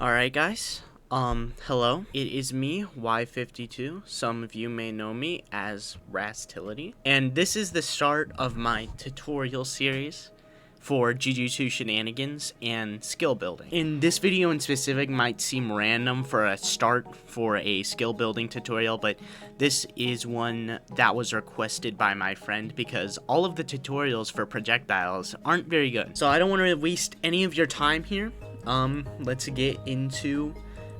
Alright guys, hello. It is me, Y52. Some of you may know me as Rastility. And this is the start of my tutorial series for Jujutsu Shenanigans and skill building. In this video in specific might seem random for a start for a skill building tutorial, but this is one that was requested by my friend because all of the tutorials for projectiles aren't very good. So I don't want to waste any of your time here. Let's get into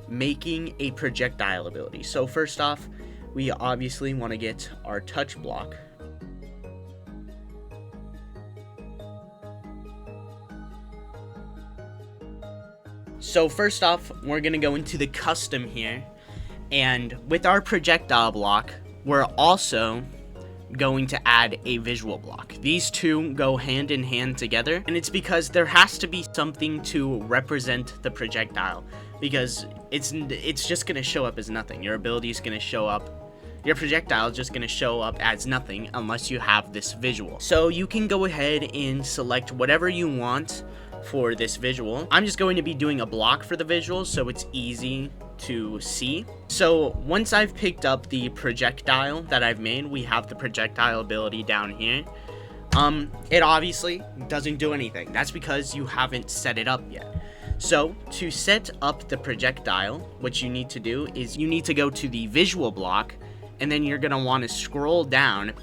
making a projectile ability. So first off, we obviously want to get our touch block. So first off, we're going to go into the custom here, and with our projectile block, we're also going to add a visual block. These two go hand in hand together, and it's because there has to be something to represent the projectile, because it's just going to show up as nothing. Your ability is going to show up, your projectile is just going to show up as nothing unless you have this visual. So you can go ahead and select whatever you want for this visual. I'm just going to be doing a block for the visual so it's easy to see. So once I've picked up the projectile that I've made, we have the projectile ability down here. It obviously doesn't do anything. That's because you haven't set it up yet. So to set up the projectile, what you need to do is you need to go to the visual block, and then you're going to want to scroll down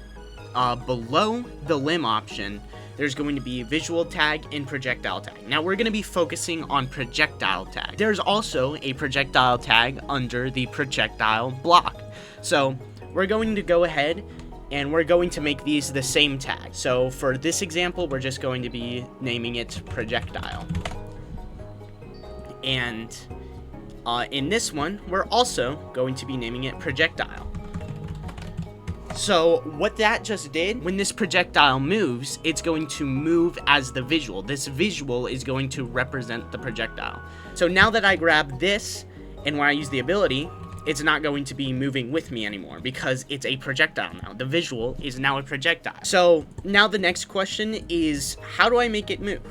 below the limb option. There's going to be visual tag and projectile tag. Now we're going to be focusing on projectile tag. There's also a projectile tag under the projectile block. So we're going to go ahead and we're going to make these the same tag. So for this example, we're just going to be naming it projectile. And in this one, we're also going to be naming it projectile. So what that just did, when this projectile moves, it's going to move as the visual. This visual is going to represent the projectile. So now that I grab this, and when I use the ability, it's not going to be moving with me anymore because it's a projectile now. The visual is now a projectile. So now the next question is, how do I make it move?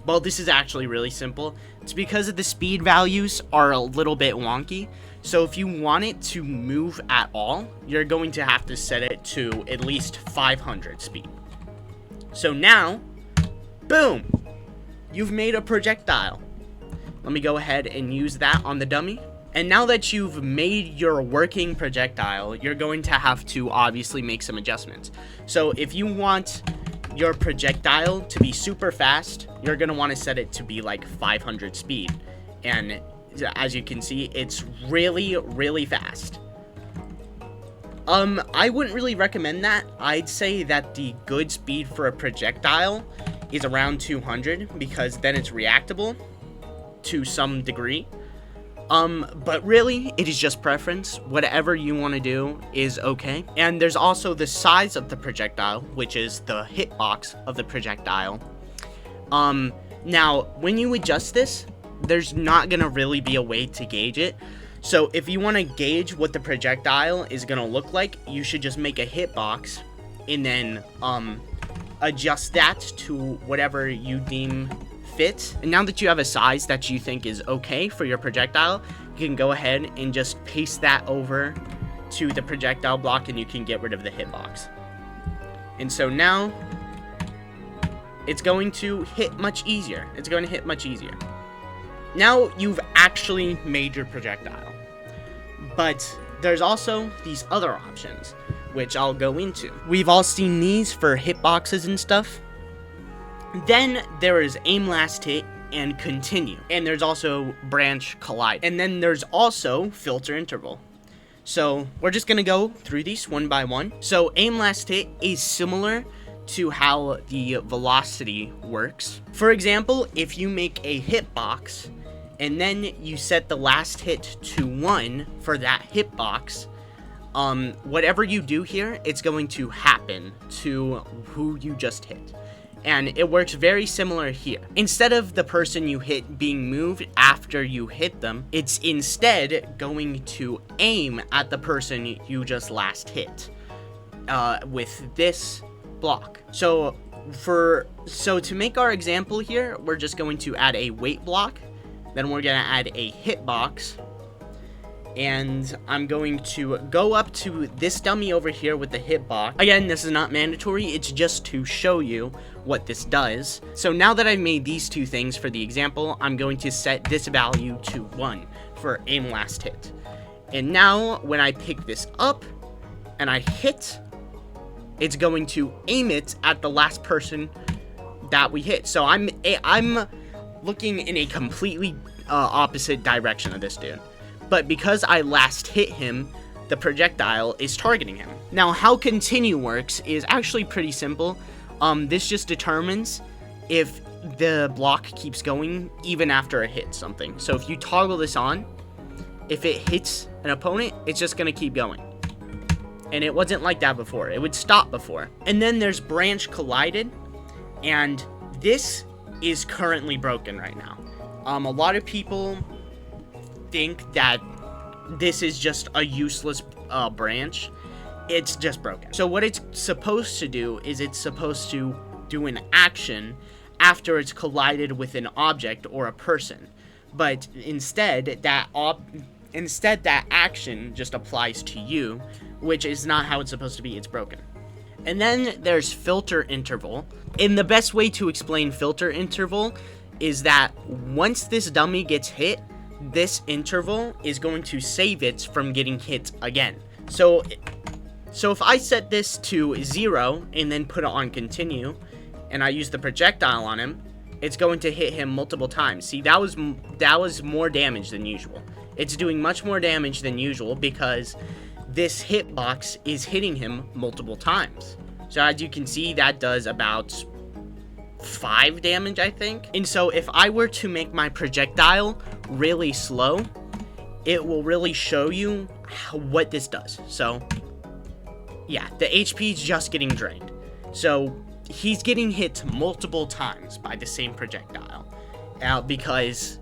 Well, this is actually really simple. It's because the speed values are a little bit wonky. So if you want it to move at all, you're going to have to set it to at least 500 speed. So now, boom, you've made a projectile. Let me go ahead and use that on the dummy. And now that you've made your working projectile, you're going to have to obviously make some adjustments. So if you want your projectile to be super fast, you're going to want to set it to be like 500 speed. And as you can see, it's really, really fast. I wouldn't really recommend that. I'd say that the good speed for a projectile is around 200 because then it's reactable to some degree. But really, it is just preference. Whatever you want to do is okay. And there's also the size of the projectile, which is the hitbox of the projectile. Now, when you adjust this, there's not going to really be a way to gauge it. So if you want to gauge what the projectile is going to look like, you should just make a hitbox and then adjust that to whatever you deem fit. And now that you have a size that you think is okay for your projectile, you can go ahead and just paste that over to the projectile block and you can get rid of the hitbox. And so now it's going to hit much easier. It's going to hit much easier. Now you've actually made your projectile. But there's also these other options, which I'll go into. We've all seen these for hitboxes and stuff. Then there is aim last hit and continue. And there's also branch collide. And then there's also filter interval. So we're just going to go through these one by one. So aim last hit is similar to how the velocity works. For example, if you make a hitbox and then you set the last hit to 1 for that hitbox, whatever you do here, it's going to happen to who you just hit. And it works very similar here. Instead of the person you hit being moved after you hit them, it's instead going to aim at the person you just last hit with this block. So to make our example here, we're just going to add a weight block Then we're going to add a hitbox. And I'm going to go up to this dummy over here with the hitbox. Again, this is not mandatory, it's just to show you what this does. So now that I've made these two things for the example, I'm going to set this value to 1 for aim last hit. And now, when I pick this up and I hit, it's going to aim it at the last person that we hit. So I'm looking in a completely opposite direction of this dude. But because I last hit him, the projectile is targeting him. Now, how continue works is actually pretty simple. This just determines if the block keeps going even after it hits something. So if you toggle this on, if it hits an opponent, it's just gonna keep going. And it wasn't like that before. It would stop before. And then there's branch collided, and this is currently broken right now. A lot of people think that this is just a useless branch. It's just broken. So what it's supposed to do is it's supposed to do an action after it's collided with an object or a person. But instead that action just applies to you, which is not how it's supposed to be. It's broken. And then there's filter interval. And the best way to explain filter interval is that once this dummy gets hit, this interval is going to save it from getting hit again. So if I set this to 0 and then put it on continue, and I use the projectile on him, it's going to hit him multiple times. See, that was more damage than usual. It's doing much more damage than usual because this hitbox is hitting him multiple times. So as you can see, that does about 5 damage, I think. And so if I were to make my projectile really slow, it will really show you what this does. So yeah, the HP is just getting drained. So he's getting hit multiple times by the same projectile because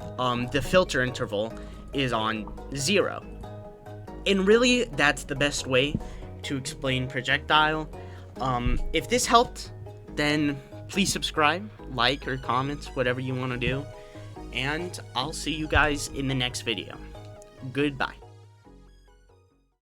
the filter interval is on 0. And really, that's the best way to explain projectile. If this helped, then please subscribe, like, or comment, whatever you want to do. And I'll see you guys in the next video. Goodbye.